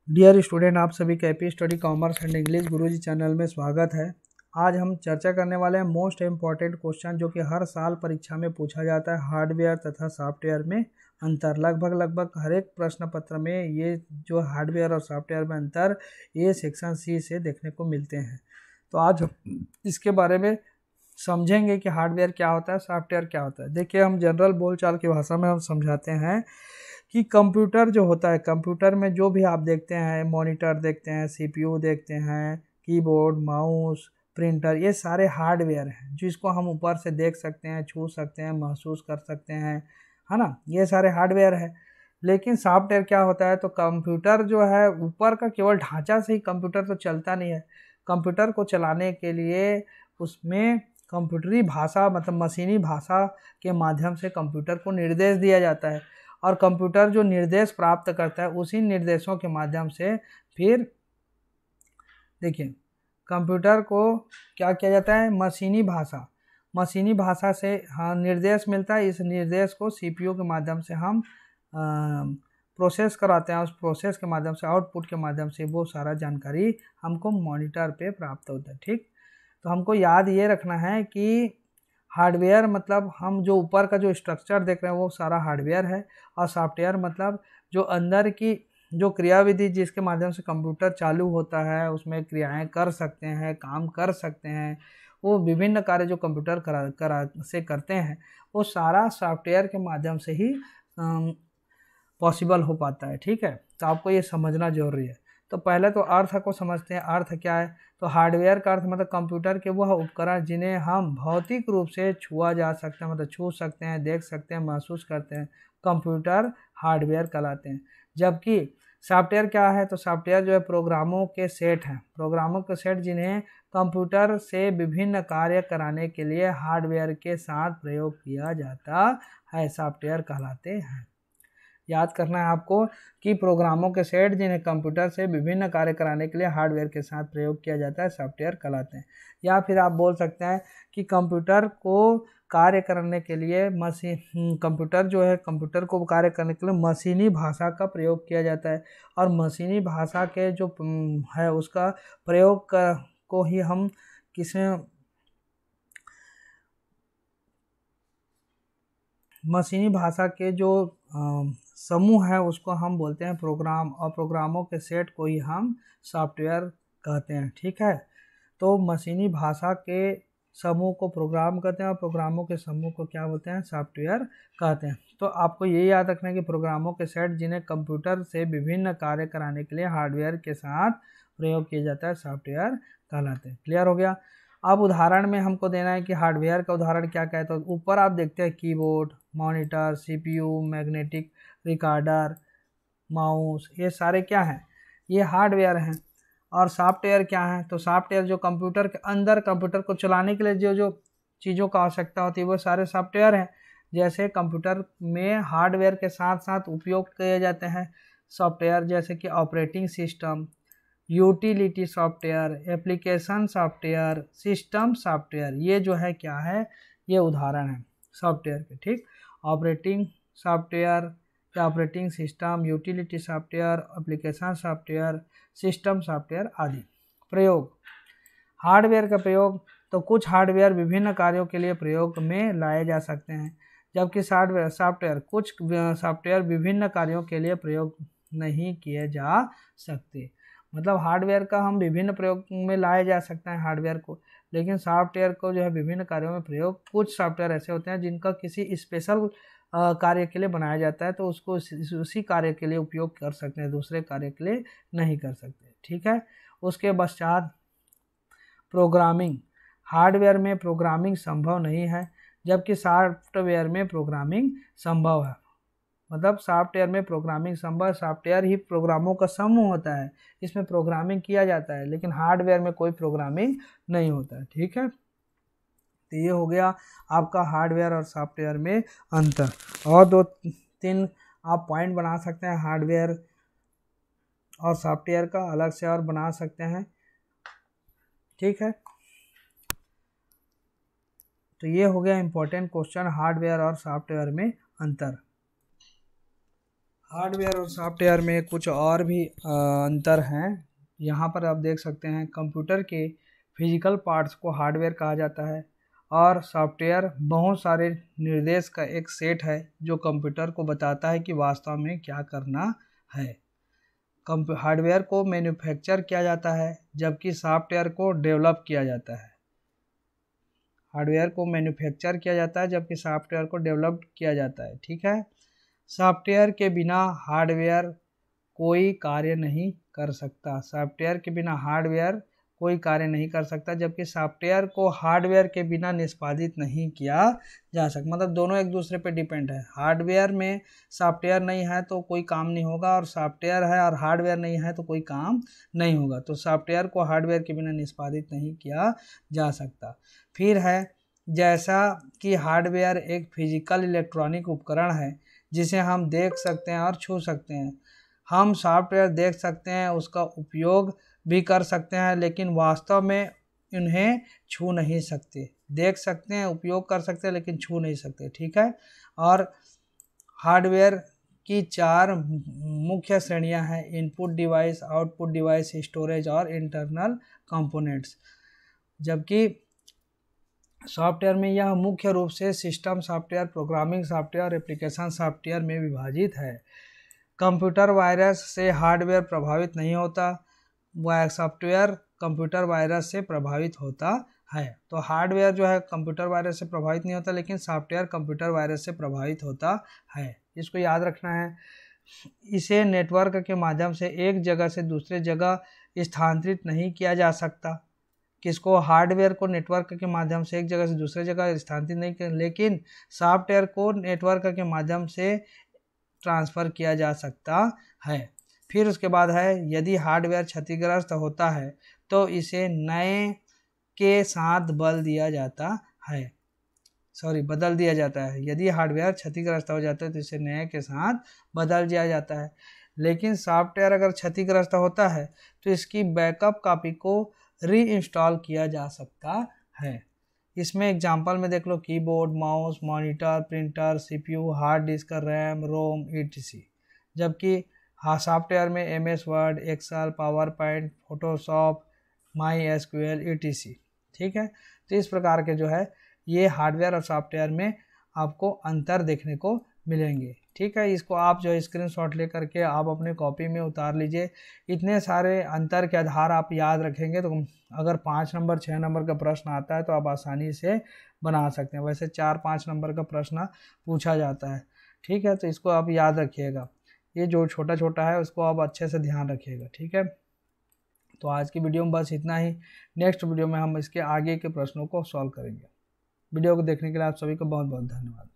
Dear student, आप सभी का AP study commerce and English Guruji channel में स्वागत है। आज हम चर्चा करने वाले हैं मोस्ट इम्पॉर्टेंट क्वेश्चन जो कि हर साल परीक्षा में पूछा जाता है। हार्डवेयर तथा सॉफ्टवेयर में अंतर। लगभग हर एक प्रश्न पत्र में ये जो हार्डवेयर और सॉफ्टवेयर में अंतर ये सेक्शन सी से देखने को मिलते हैं। तो आज हम इसके बारे में समझेंगे कि हार्डवेयर क्या होता है, सॉफ्टवेयर क्या होता है। देखिए, हम जनरल बोलचाल की भाषा में हम समझाते हैं कि कंप्यूटर जो होता है, कंप्यूटर में जो भी आप देखते हैं, मॉनिटर देखते हैं, सीपीयू देखते हैं, कीबोर्ड, माउस, प्रिंटर, ये सारे हार्डवेयर हैं जिसको हम ऊपर से देख सकते हैं, छू सकते हैं, महसूस कर सकते हैं, है ना। ये सारे हार्डवेयर है। लेकिन सॉफ्टवेयर क्या होता है, तो कंप्यूटर जो है ऊपर का केवल ढांचा से ही कंप्यूटर तो चलता नहीं है। कंप्यूटर को चलाने के लिए उसमें कंप्यूटरी भाषा मतलब मशीनी भाषा के माध्यम से कंप्यूटर को निर्देश दिया जाता है और कंप्यूटर जो निर्देश प्राप्त करता है उसी निर्देशों के माध्यम से फिर देखिए कंप्यूटर को क्या किया जाता है, मशीनी भाषा से हाँ निर्देश मिलता है। इस निर्देश को सीपीयू के माध्यम से हम प्रोसेस कराते हैं। उस प्रोसेस के माध्यम से, आउटपुट के माध्यम से वो सारा जानकारी हमको मॉनिटर पे प्राप्त होता है। ठीक, तो हमको याद ये रखना है कि हार्डवेयर मतलब हम जो ऊपर का जो स्ट्रक्चर देख रहे हैं वो सारा हार्डवेयर है, और सॉफ्टवेयर मतलब जो अंदर की जो क्रियाविधि जिसके माध्यम से कंप्यूटर चालू होता है, उसमें क्रियाएं कर सकते हैं, काम कर सकते हैं, वो विभिन्न कार्य जो कंप्यूटर से करते हैं वो सारा सॉफ्टवेयर के माध्यम से ही पॉसिबल हो पाता है। ठीक है, तो आपको ये समझना जरूरी है। तो पहले तो अर्थ को समझते हैं। अर्थ क्या है, तो हार्डवेयर का अर्थ मतलब कंप्यूटर के वह उपकरण जिन्हें हम भौतिक रूप से छुआ जा सकता है, मतलब छू सकते हैं, देख सकते हैं, महसूस करते हैं, कंप्यूटर हार्डवेयर कहलाते हैं। जबकि सॉफ्टवेयर क्या है, तो सॉफ्टवेयर जो है प्रोग्रामों के सेट हैं, प्रोग्रामों के सेट जिन्हें कंप्यूटर से विभिन्न कार्य कराने के लिए हार्डवेयर के साथ प्रयोग किया जाता है, सॉफ्टवेयर कहलाते हैं। याद करना है आपको कि प्रोग्रामों के सेट जिन्हें कंप्यूटर से विभिन्न कार्य कराने के लिए हार्डवेयर के साथ प्रयोग किया जाता है, सॉफ्टवेयर कहलाते हैं। या फिर आप बोल सकते हैं कि कंप्यूटर को कार्य करने के लिए कंप्यूटर जो है, कंप्यूटर को कार्य करने के लिए मशीनी भाषा का प्रयोग किया जाता है, और मशीनी भाषा के जो है उसका प्रयोग को ही हम किसमें मशीनी भाषा के जो समूह है उसको हम बोलते हैं प्रोग्राम, और प्रोग्रामों के सेट को ही हम सॉफ्टवेयर कहते हैं। ठीक है, तो मशीनी भाषा के समूह को प्रोग्राम कहते हैं और प्रोग्रामों के समूह को क्या बोलते हैं, सॉफ्टवेयर कहते हैं। तो आपको ये याद रखना है कि प्रोग्रामों के सेट जिन्हें कंप्यूटर से विभिन्न कार्य कराने के लिए हार्डवेयर के साथ प्रयोग किया जाता है, सॉफ्टवेयर कहलाते हैं। क्लियर हो गया। अब उदाहरण में हमको देना है कि हार्डवेयर का उदाहरण क्या क्या है। तो ऊपर आप देखते हैं keyboard, monitor, CPU, magnetic recorder, mouse, ये सारे क्या हैं, ये हार्डवेयर हैं। और सॉफ्टवेयर क्या है, तो सॉफ्टवेयर जो कंप्यूटर के अंदर कंप्यूटर को चलाने के लिए जो जो चीज़ों का आवश्यकता होती है वो सारे सॉफ्टवेयर हैं। जैसे कंप्यूटर में हार्डवेयर के साथ साथ उपयोग किए जाते हैं सॉफ्टवेयर, जैसे कि operating system, utility software, application software, system software, ये जो है क्या है, ये उदाहरण है सॉफ्टवेयर के। ठीक, ऑपरेटिंग सॉफ्टवेयर या operating system, utility software, application software, system software आदि। प्रयोग, हार्डवेयर का प्रयोग, तो कुछ हार्डवेयर विभिन्न कार्यों के लिए प्रयोग में लाए जा सकते हैं, जबकि कुछ सॉफ्टवेयर विभिन्न कार्यों के लिए प्रयोग नहीं किए जा सकते। मतलब हार्डवेयर का हम विभिन्न प्रयोग में लाए जा सकते हैं हार्डवेयर को, लेकिन सॉफ्टवेयर को जो है विभिन्न कार्यों में प्रयोग, कुछ सॉफ्टवेयर ऐसे होते हैं जिनका किसी स्पेशल कार्य के लिए बनाया जाता है, तो उसको उसी कार्य के लिए उपयोग कर सकते हैं, दूसरे कार्य के लिए नहीं कर सकते। ठीक है, उसके पश्चात प्रोग्रामिंग, हार्डवेयर में प्रोग्रामिंग संभव नहीं है, जबकि सॉफ्टवेयर में प्रोग्रामिंग संभव है। मतलब सॉफ्टवेयर में प्रोग्रामिंग संभव, सॉफ्टवेयर ही प्रोग्रामों का समूह होता है, इसमें प्रोग्रामिंग किया जाता है, लेकिन हार्डवेयर में कोई प्रोग्रामिंग नहीं होता है। ठीक है, तो ये हो गया आपका हार्डवेयर और सॉफ्टवेयर में अंतर। और दो तीन आप पॉइंट बना सकते हैं हार्डवेयर और सॉफ्टवेयर का, अलग से और बना सकते हैं। ठीक है, तो ये हो गया इंपॉर्टेंट क्वेश्चन, हार्डवेयर और सॉफ्टवेयर में अंतर। हार्डवेयर और सॉफ्टवेयर में कुछ और भी अंतर हैं। यहाँ पर आप देख सकते हैं कंप्यूटर के फिजिकल पार्ट्स को हार्डवेयर कहा जाता है और सॉफ्टवेयर बहुत सारे निर्देश का एक सेट है जो कंप्यूटर को बताता है कि वास्तव में क्या करना है। हार्डवेयर को मैन्युफैक्चर किया जाता है जबकि सॉफ्टवेयर को डेवलप किया जाता है। हार्डवेयर को मैन्युफैक्चर किया जाता है जबकि सॉफ्टवेयर को डेवलप किया जाता है। ठीक है। सॉफ्टवेयर के बिना हार्डवेयर कोई कार्य नहीं कर सकता। सॉफ्टवेयर के बिना हार्डवेयर कोई कार्य नहीं कर सकता, जबकि सॉफ्टवेयर को हार्डवेयर के बिना निष्पादित नहीं किया जा सकता। मतलब दोनों एक दूसरे पे डिपेंड है। हार्डवेयर में सॉफ्टवेयर नहीं है तो कोई काम नहीं होगा, और सॉफ्टवेयर है और हार्डवेयर नहीं है तो कोई काम नहीं होगा। तो सॉफ्टवेयर को हार्डवेयर के बिना निष्पादित नहीं किया जा सकता। फिर है, जैसा कि हार्डवेयर एक फिजिकल इलेक्ट्रॉनिक उपकरण है जिसे हम देख सकते हैं और छू सकते हैं। हम सॉफ्टवेयर देख सकते हैं, उसका उपयोग भी कर सकते हैं, लेकिन वास्तव में इन्हें छू नहीं सकते। देख सकते हैं, उपयोग कर सकते हैं, लेकिन छू नहीं सकते। ठीक है। और हार्डवेयर की 4 मुख्य श्रेणियां हैं: input device, output device, storage और इंटरनल कंपोनेंट्स। जबकि सॉफ्टवेयर में यह मुख्य रूप से system software, programming software, application software में विभाजित है। कंप्यूटर वायरस से हार्डवेयर प्रभावित नहीं होता, वह सॉफ्टवेयर कंप्यूटर वायरस से प्रभावित होता है। तो हार्डवेयर जो है कंप्यूटर वायरस से प्रभावित नहीं होता, लेकिन सॉफ्टवेयर कंप्यूटर वायरस से प्रभावित होता है। इसको याद रखना है। इसे नेटवर्क के माध्यम से एक जगह से दूसरे जगह स्थानांतरित नहीं किया जा सकता। किसको? हार्डवेयर को नेटवर्क के माध्यम से एक जगह से दूसरे जगह स्थानांतरित नहीं किया, लेकिन सॉफ्टवेयर को नेटवर्क के माध्यम से ट्रांसफ़र किया जा सकता है। फिर उसके बाद है, यदि हार्डवेयर क्षतिग्रस्त होता है तो इसे नए के साथ बदल दिया जाता है। यदि हार्डवेयर क्षतिग्रस्त हो जाता है तो इसे नए के साथ बदल दिया जाता है। लेकिन सॉफ्टवेयर अगर क्षतिग्रस्त होता है तो इसकी बैकअप कॉपी को री इंस्टॉल किया जा सकता है। इसमें एग्जांपल में देख लो, keyboard, mouse, monitor, printer, CPU, hard disk, RAM, ROM, etc। जबकि सॉफ्टवेयर में MS Word, Excel, PowerPoint, Photoshop, MySQL, etc। ठीक है। तो इस प्रकार के जो है ये हार्डवेयर और सॉफ्टवेयर में आपको अंतर देखने को मिलेंगे। ठीक है। इसको आप जो है स्क्रीनशॉट लेकर के आप अपने कॉपी में उतार लीजिए। इतने सारे अंतर के आधार आप याद रखेंगे तो अगर 5 नंबर 6 नंबर का प्रश्न आता है तो आप आसानी से बना सकते हैं। वैसे 4-5 नंबर का प्रश्न पूछा जाता है। ठीक है। तो इसको आप याद रखिएगा। ये जो छोटा छोटा है उसको आप अच्छे से ध्यान रखिएगा। ठीक है। तो आज की वीडियो में बस इतना ही। नेक्स्ट वीडियो में हम इसके आगे के प्रश्नों को सॉल्व करेंगे। वीडियो को देखने के लिए आप सभी को बहुत बहुत धन्यवाद।